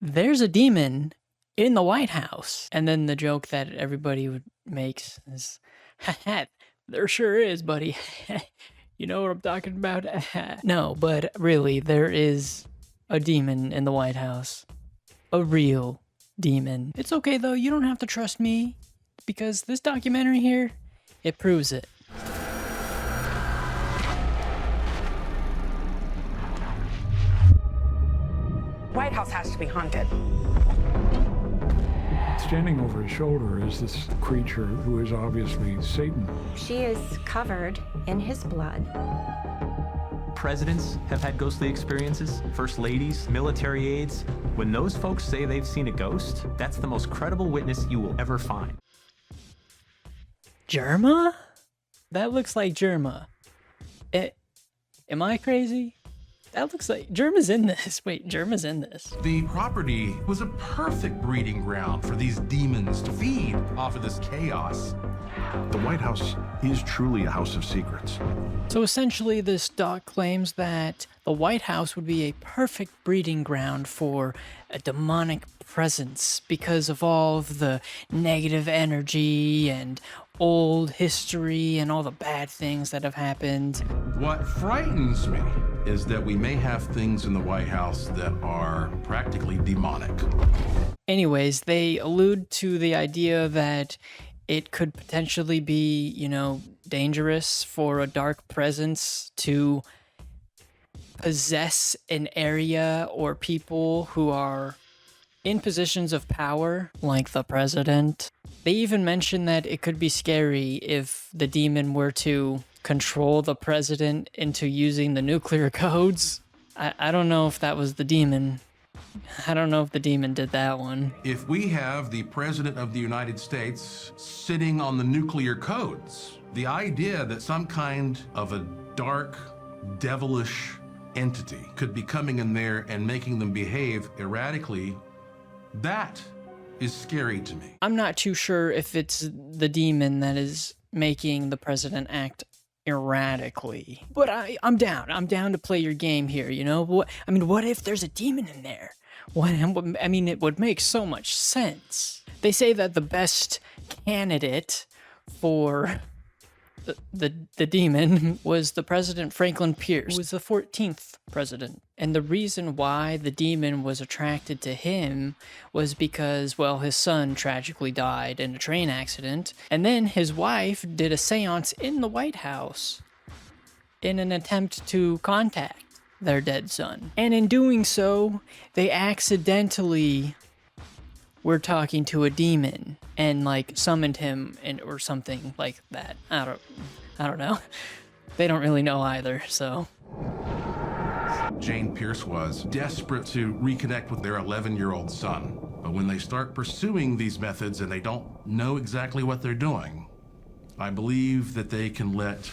there's a demon in the White House. And then the joke that everybody would makes is, haha, there sure is, buddy. You know what I'm talking about? No, but really, there is a demon in the White House. A real demon. It's okay though, you don't have to trust me, because this documentary here, it proves it. White House has to be haunted. Standing over his shoulder is this creature who is obviously Satan. She is covered in his blood. Presidents have had ghostly experiences, first ladies, military aides. When those folks say they've seen a ghost, that's the most credible witness you will ever find. Germa? That looks like Germa. Am I crazy? That looks like Germa's in this. Wait, Germa's in this. The property was a perfect breeding ground for these demons to feed off of this chaos. The White House is truly a house of secrets. So essentially, this doc claims that the White House would be a perfect breeding ground for a demonic presence because of all of the negative energy and old history and all the bad things that have happened. What frightens me is that we may have things in the White House that are practically demonic. Anyways, they allude to the idea that it could potentially be, you know, dangerous for a dark presence to possess an area or people who are in positions of power, like the president. They even mention that it could be scary if the demon were to control the president into using the nuclear codes. I don't know if that was the demon. I don't know if the demon did that one. If we have the President of the United States sitting on the nuclear codes, the idea that some kind of a dark, devilish entity could be coming in there and making them behave erratically, that is scary to me. I'm not too sure if it's the demon that is making the president act erratically, but I'm down. I'm down to play your game here, you know? What if there's a demon in there? It would make so much sense. They say that the best candidate for the demon was the President Franklin Pierce, who was the 14th president. And the reason why the demon was attracted to him was because, well, his son tragically died in a train accident, and then his wife did a seance in the White House in an attempt to contact their dead son. And in doing so, they accidentally were talking to a demon and like summoned him or something like that. I don't know. They don't really know either, so. Jane Pierce was desperate to reconnect with their 11-year-old son. But when they start pursuing these methods and they don't know exactly what they're doing, I believe that they can let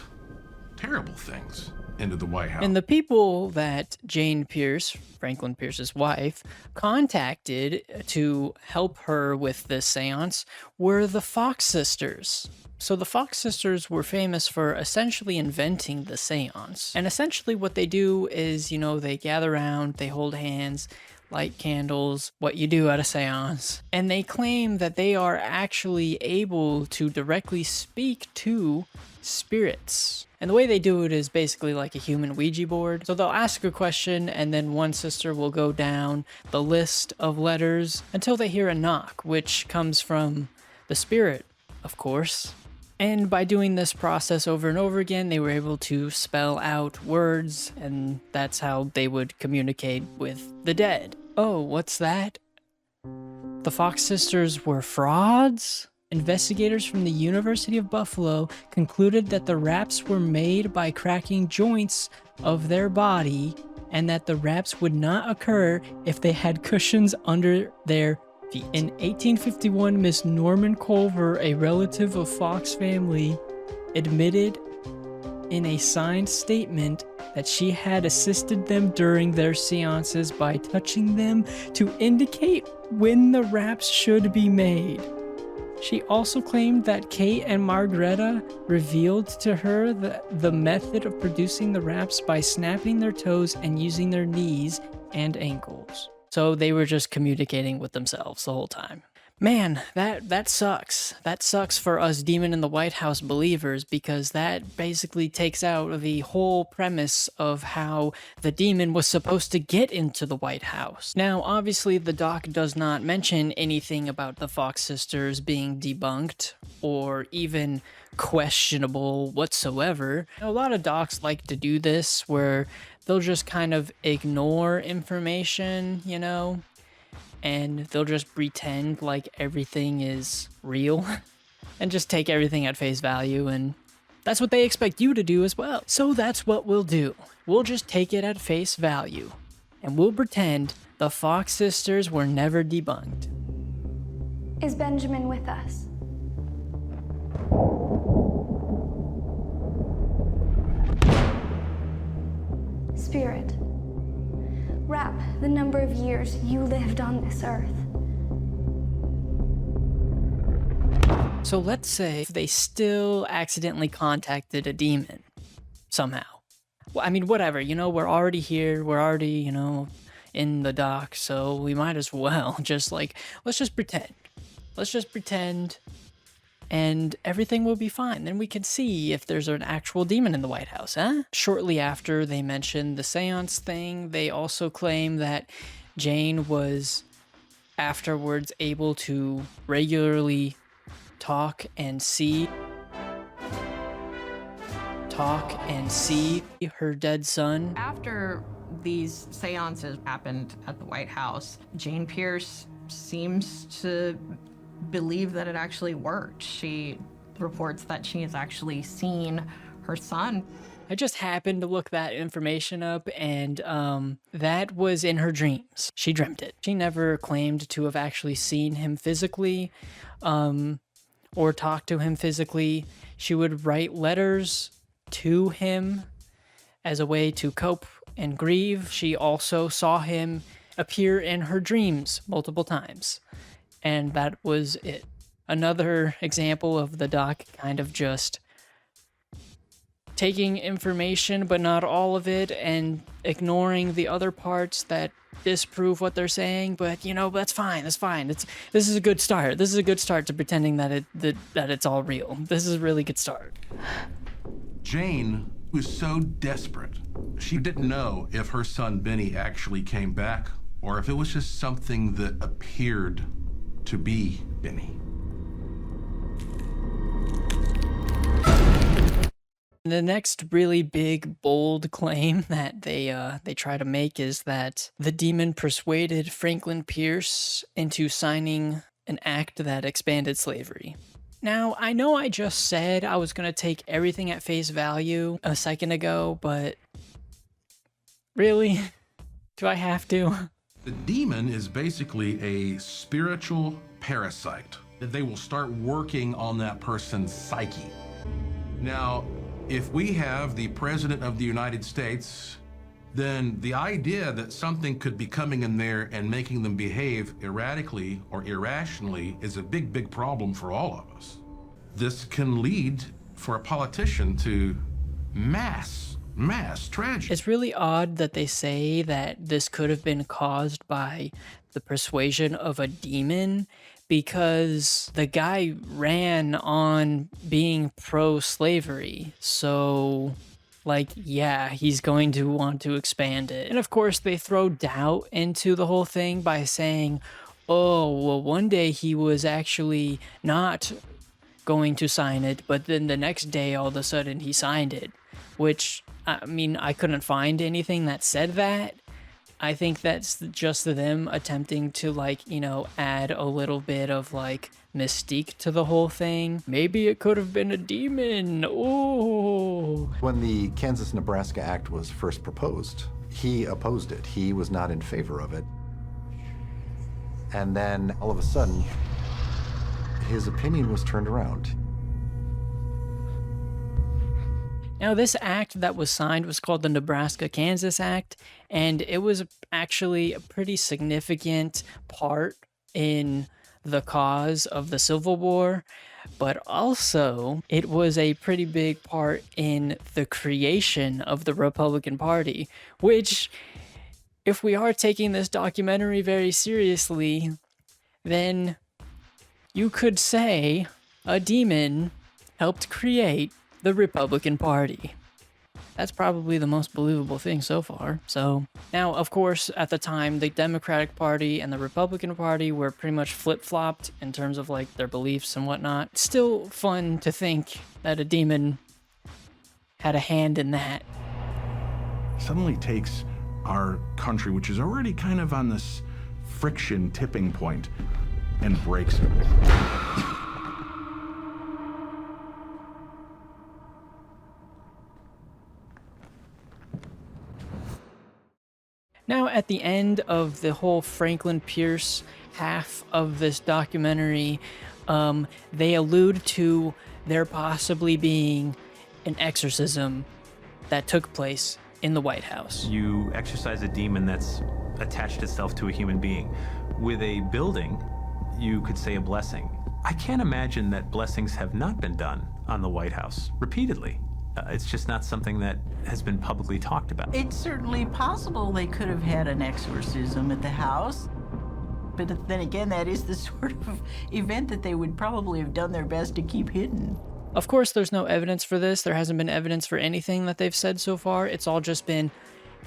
terrible things into the White House. And the people that Jane Pierce, Franklin Pierce's wife, contacted to help her with this seance were the Fox sisters. So the Fox sisters were famous for essentially inventing the seance. And essentially what they do is, you know, they gather around, they hold hands, light candles, what you do at a seance. And they claim that they are actually able to directly speak to spirits. And the way they do it is basically like a human Ouija board. So they'll ask a question and then one sister will go down the list of letters until they hear a knock, which comes from the spirit, of course. And by doing this process over and over again, they were able to spell out words, and that's how they would communicate with the dead. Oh, what's that? The Fox sisters were frauds? Investigators from the University of Buffalo concluded that the raps were made by cracking joints of their body, and that the raps would not occur if they had cushions under their feet. In 1851, Miss Norman Culver, a relative of Fox family, admitted in a signed statement that she had assisted them during their seances by touching them to indicate when the raps should be made. She also claimed that Kate and Margareta revealed to her the method of producing the raps by snapping their toes and using their knees and ankles. So they were just communicating with themselves the whole time. Man, that sucks. That sucks for us Demon in the White House believers, because that basically takes out the whole premise of how the demon was supposed to get into the White House. Now, obviously, the doc does not mention anything about the Fox sisters being debunked or even questionable whatsoever. A lot of docs like to do this where they'll just kind of ignore information, you know, and they'll just pretend like everything is real and just take everything at face value, and that's what they expect you to do as well. So that's what we'll do. We'll just take it at face value, and we'll pretend the Fox sisters were never debunked. Is Benjamin with us? Spirit, wrap the number of years you lived on this earth. So let's say they still accidentally contacted a demon somehow. Well, I mean, whatever, you know, we're already here, we're already, you know, in the dock, so we might as well just like, let's just pretend. Let's just pretend, and everything will be fine. Then we can see if there's an actual demon in the White House, huh? Shortly after they mentioned the seance thing, they also claim that Jane was afterwards able to regularly talk and see her dead son. After these seances happened at the White House, Jane Pierce seems to believe that it actually worked. She reports that she has actually seen her son. I just happened to look that information up, and that was in her dreams. She dreamt it. She never claimed to have actually seen him physically or talked to him physically. She would write letters to him as a way to cope and grieve. She also saw him appear in her dreams multiple times. And that was it. Another example of the doc kind of just taking information, but not all of it, and ignoring the other parts that disprove what they're saying. But, you know, that's fine. That's fine. This is a good start. This is a good start to pretending that it's all real. This is a really good start. Jane was so desperate. She didn't know if her son Benny actually came back or if it was just something that appeared to be Benny. The next really big, bold claim that they try to make is that the demon persuaded Franklin Pierce into signing an act that expanded slavery. Now, I know I just said I was going to take everything at face value a second ago, but really? Do I have to? The demon is basically a spiritual parasite. They will start working on that person's psyche. Now, if we have the President of the United States, then the idea that something could be coming in there and making them behave erratically or irrationally is a big, big problem for all of us. This can lead for a politician to mass tragedy. It's really odd that they say that this could have been caused by the persuasion of a demon, because the guy ran on being pro-slavery. So, like, yeah, he's going to want to expand it. And of course, they throw doubt into the whole thing by saying, oh, well, one day he was actually not going to sign it, but then the next day, all of a sudden, he signed it. Which, I mean, I couldn't find anything that said that. I think that's just them attempting to, like, you know, add a little bit of, like, mystique to the whole thing. Maybe it could have been a demon. Oh. When the Kansas-Nebraska Act was first proposed, he opposed it. He was not in favor of it. And then, all of a sudden, his opinion was turned around. Now, this act that was signed was called the Nebraska-Kansas Act, and it was actually a pretty significant part in the cause of the Civil War, but also it was a pretty big part in the creation of the Republican Party, which if we are taking this documentary very seriously, then you could say a demon helped create the Republican Party. That's probably the most believable thing so far. So now, of course, at the time, the Democratic Party and the Republican Party were pretty much flip-flopped in terms of like their beliefs and whatnot. Still fun to think that a demon had a hand in that. Suddenly takes our country, which is already kind of on this friction tipping point, and breaks it. Now, at the end of the whole Franklin Pierce half of this documentary, they allude to there possibly being an exorcism that took place in the White House. You exorcise a demon that's attached itself to a human being. With a building, you could say a blessing. I can't imagine that blessings have not been done on the White House repeatedly. It's just not something that has been publicly talked about. It's certainly possible they could have had an exorcism at the house. But then again, that is the sort of event that they would probably have done their best to keep hidden. Of course, there's no evidence for this. There hasn't been evidence for anything that they've said so far. It's all just been,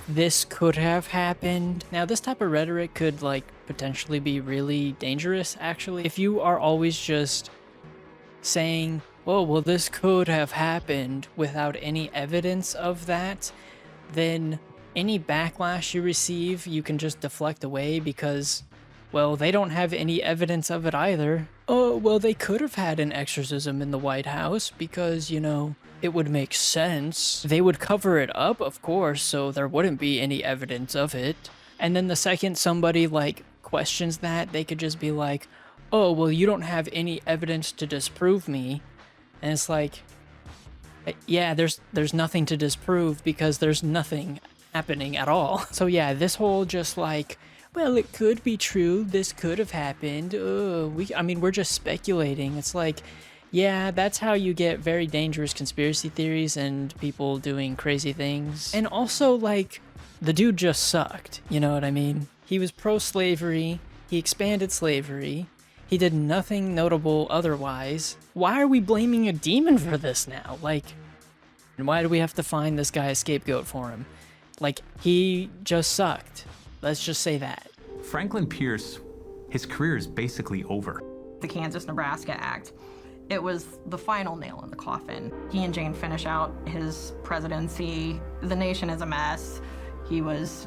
this could have happened. Now, this type of rhetoric could, like, potentially be really dangerous, actually. If you are always just saying, oh, well, this could have happened without any evidence of that, then any backlash you receive, you can just deflect away because, well, they don't have any evidence of it either. Oh, well, they could have had an exorcism in the White House because, you know, it would make sense. They would cover it up, of course, so there wouldn't be any evidence of it. And then the second somebody, like, questions that, they could just be like, oh, well, you don't have any evidence to disprove me. And it's like, yeah, there's nothing to disprove because there's nothing happening at all. So yeah, this whole just like, well, it could be true, this could have happened. I mean, we're just speculating. It's like, yeah, that's how you get very dangerous conspiracy theories and people doing crazy things. And also, like, the dude just sucked, you know what I mean? He was pro-slavery, he expanded slavery, he did nothing notable otherwise. Why are we blaming a demon for this now? Like, and why do we have to find this guy a scapegoat for him? Like, he just sucked. Let's just say that. Franklin Pierce, his career is basically over. The Kansas-Nebraska Act, it was the final nail in the coffin. He and Jane finish out his presidency. The nation is a mess. He was,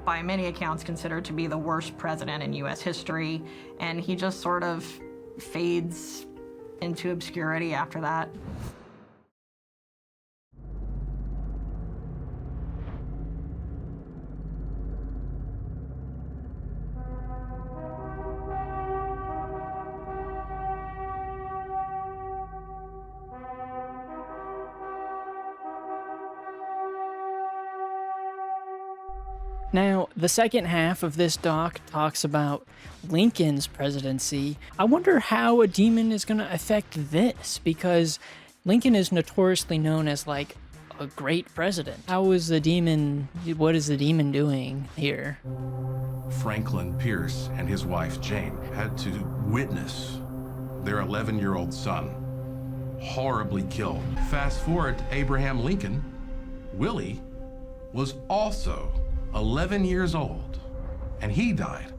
by many accounts, considered to be the worst president in U.S. history, and he just sort of fades into obscurity after that. Now, the second half of this doc talks about Lincoln's presidency. I wonder how a demon is going to affect this, because Lincoln is notoriously known as, like, a great president. How is the demon, what is the demon doing here? Franklin Pierce and his wife Jane had to witness their 11-year-old son horribly killed. Fast forward to Abraham Lincoln. Willie was also 11 years old, and he died.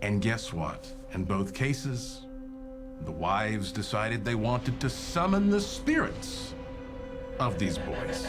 And guess what? In both cases, the wives decided they wanted to summon the spirits of these boys.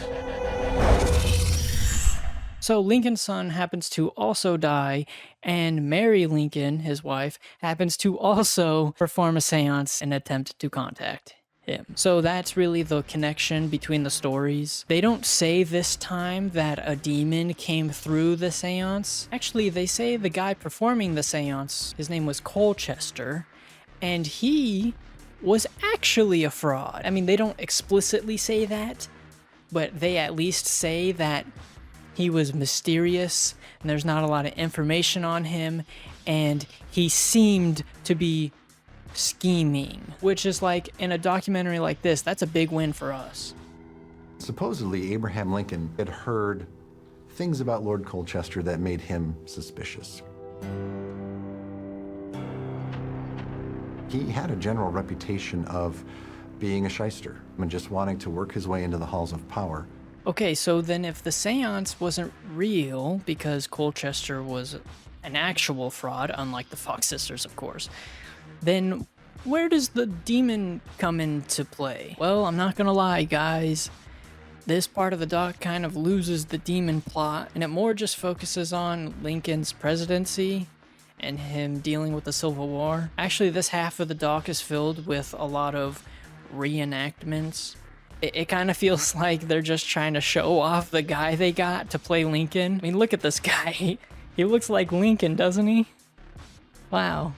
So Lincoln's son happens to also die, and Mary Lincoln, his wife, happens to also perform a seance and attempt to contact him. So that's really the connection between the stories. They don't say this time that a demon came through the seance. Actually, they say the guy performing the seance, his name was Colchester, and he was actually a fraud. I mean, they don't explicitly say that, but they at least say that he was mysterious and there's not a lot of information on him, and he seemed to be scheming, which is like, in a documentary like this, that's a big win for us. Supposedly, Abraham Lincoln had heard things about Lord Colchester that made him suspicious. He had a general reputation of being a shyster and just wanting to work his way into the halls of power. Okay, so then if the seance wasn't real, because Colchester was an actual fraud, unlike the Fox sisters, of course, then where does the demon come into play? Well, I'm not gonna lie, guys. This part of the doc kind of loses the demon plot, and it more just focuses on Lincoln's presidency and him dealing with the Civil War. Actually, this half of the doc is filled with a lot of reenactments. It kind of feels like they're just trying to show off the guy they got to play Lincoln. I mean, look at this guy. He looks like Lincoln, doesn't he? Wow.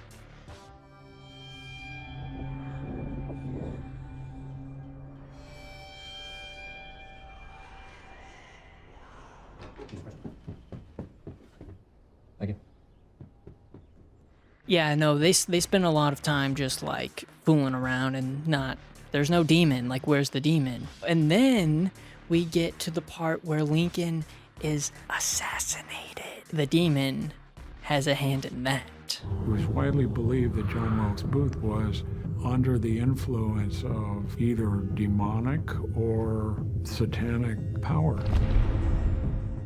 Yeah, no, they spend a lot of time just like fooling around and not, there's no demon, like where's the demon? And then we get to the part where Lincoln is assassinated. The demon has a hand in that. It was widely believed that John Wilkes Booth was under the influence of either demonic or satanic power.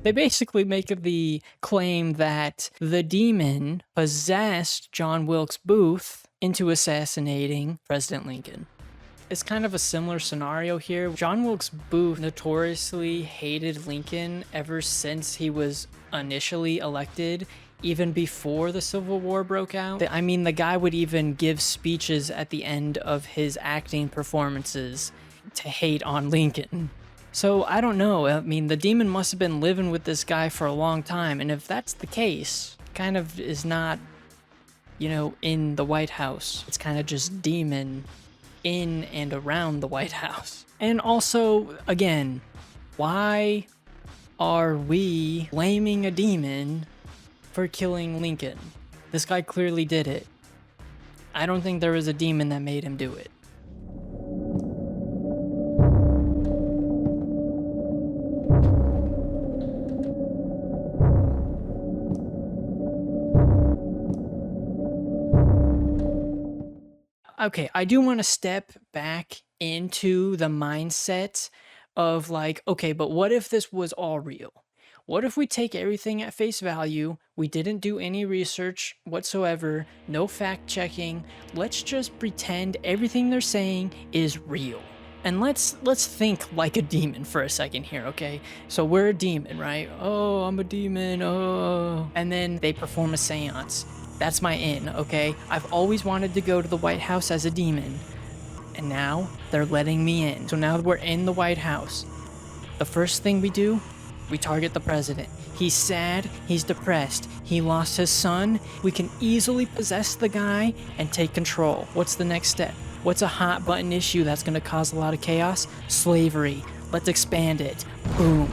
They basically make the claim that the demon possessed John Wilkes Booth into assassinating President Lincoln. It's kind of a similar scenario here. John Wilkes Booth notoriously hated Lincoln ever since he was initially elected, even before the Civil War broke out. I mean, the guy would even give speeches at the end of his acting performances to hate on Lincoln. So, I don't know. I mean, the demon must have been living with this guy for a long time, and if that's the case, kind of is not, you know, in the White House. It's kind of just demon in and around the White House. And also, again, why are we blaming a demon for killing Lincoln? This guy clearly did it. I don't think there was a demon that made him do it. Okay, I do want to step back into the mindset of like, okay, but what if this was all real? What if we take everything at face value? We didn't do any research whatsoever, no fact checking. Let's just pretend everything they're saying is real. And let's think like a demon for a second here, okay? So we're a demon, right? Oh, I'm a demon, oh. And then they perform a seance. That's my in, okay? I've always wanted to go to the White House as a demon, and now they're letting me in. So now we're in the White House. The first thing we do, we target the president. He's sad, he's depressed, he lost his son. We can easily possess the guy and take control. What's the next step? What's a hot button issue that's gonna cause a lot of chaos? Slavery. Let's expand it. Boom.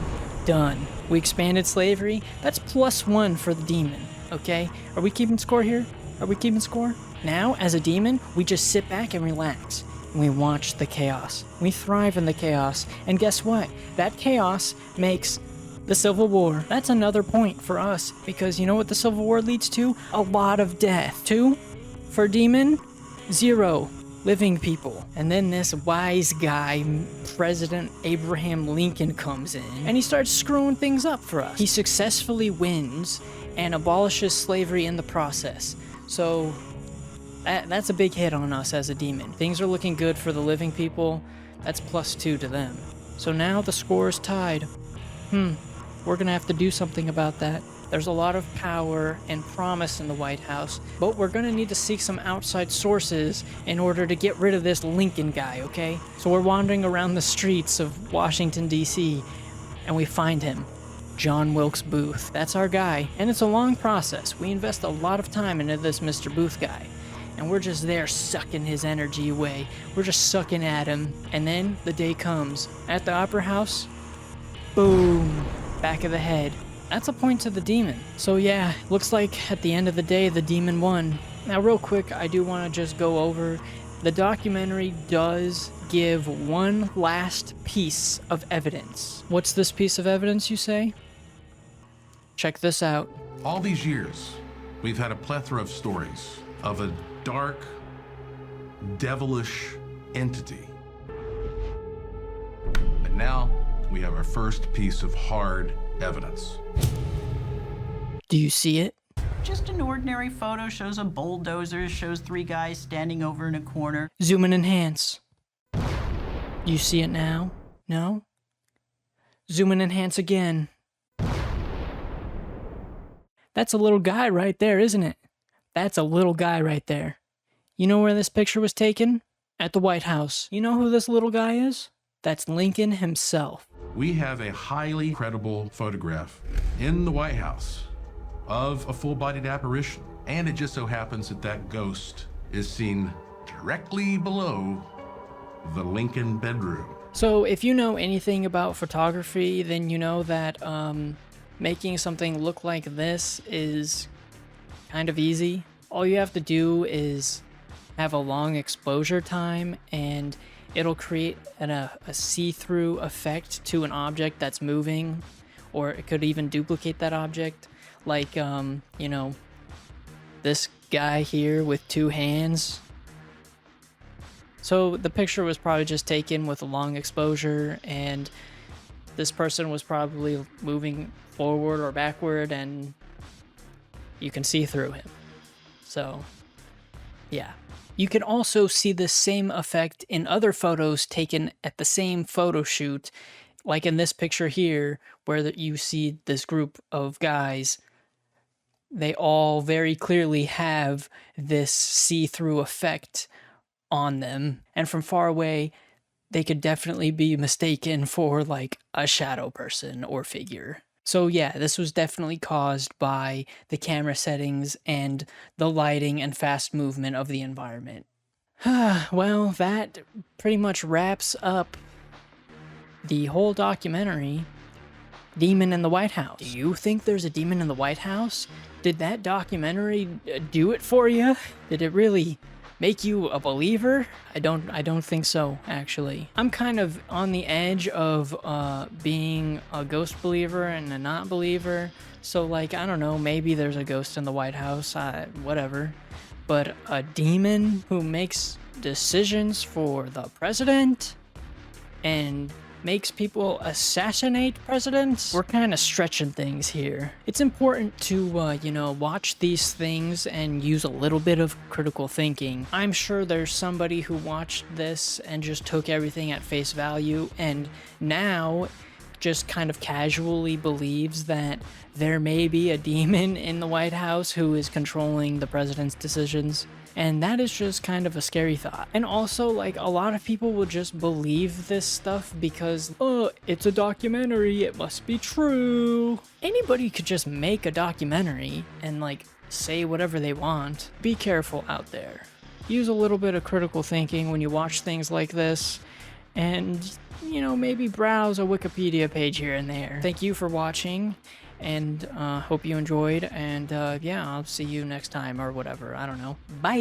Done. We expanded slavery. That's +1 for the demon. Okay, are we keeping score here? Are we keeping score? Now, as a demon, we just sit back and relax. And we watch the chaos. We thrive in the chaos. And guess what? That chaos makes the Civil War. That's another point for us, because you know what the Civil War leads to? A lot of death. 2, for demon, 0 living people. And then this wise guy, President Abraham Lincoln, comes in and he starts screwing things up for us. He successfully wins and abolishes slavery in the process. So that's a big hit on us as a demon. Things are looking good for the living people. That's +2 to them. So now the score is tied. We're gonna have to do something about that. There's a lot of power and promise in the White House, but we're gonna need to seek some outside sources in order to get rid of this Lincoln guy, okay? So we're wandering around the streets of Washington, D.C., and we find him. John Wilkes Booth. That's our guy. And it's a long process. We invest a lot of time into this Mr. Booth guy. And we're just there sucking his energy away. We're just sucking at him. And then the day comes. At the Opera House, boom, back of the head. That's a point to the demon. So yeah, looks like at the end of the day, the demon won. Now real quick, I do want to just go over, the documentary does give one last piece of evidence. What's this piece of evidence, you say? Check this out. All these years, we've had a plethora of stories of a dark, devilish entity. But now we have our first piece of hard evidence. Do you see it? Just an ordinary photo shows a bulldozer, shows 3 guys standing over in a corner. Zoom and enhance. You see it now? No? Zoom and enhance again. That's a little guy right there, isn't it? That's a little guy right there. You know where this picture was taken? At the White House. You know who this little guy is? That's Lincoln himself. We have a highly credible photograph in the White House of a full-bodied apparition. And it just so happens that that ghost is seen directly below the Lincoln bedroom. So if you know anything about photography, then you know that making something look like this is kind of easy. All you have to do is have a long exposure time, and it'll create a see-through effect to an object that's moving, or it could even duplicate that object. Like, you know, this guy here with 2 hands. So the picture was probably just taken with a long exposure, and this person was probably moving forward or backward, and you can see through him. So, yeah. You can also see the same effect in other photos taken at the same photo shoot, like in this picture here, where you see this group of guys. They all very clearly have this see-through effect on them, and from far away, they could definitely be mistaken for like a shadow person or figure. So yeah, this was definitely caused by the camera settings and the lighting and fast movement of the environment. Well, that pretty much wraps up the whole documentary, Demon in the White House. Do you think there's a demon in the White House? Did that documentary do it for you? Did it really make you a believer? I don't think so, actually. I'm kind of on the edge of being a ghost believer and a not believer. So like, I don't know, maybe there's a ghost in the White House, whatever. But a demon who makes decisions for the president and makes people assassinate presidents? We're kind of stretching things here. It's important to, you know, watch these things and use a little bit of critical thinking. I'm sure there's somebody who watched this and just took everything at face value and now just kind of casually believes that there may be a demon in the White House who is controlling the president's decisions. And that is just kind of a scary thought. And also, like, a lot of people will just believe this stuff because, oh, it's a documentary, it must be true. Anybody could just make a documentary and, like, say whatever they want. Be careful out there. Use a little bit of critical thinking when you watch things like this. And, you know, maybe browse a Wikipedia page here and there. Thank you for watching. And hope you enjoyed, and yeah, I'll see you next time or whatever. I don't know. Bye!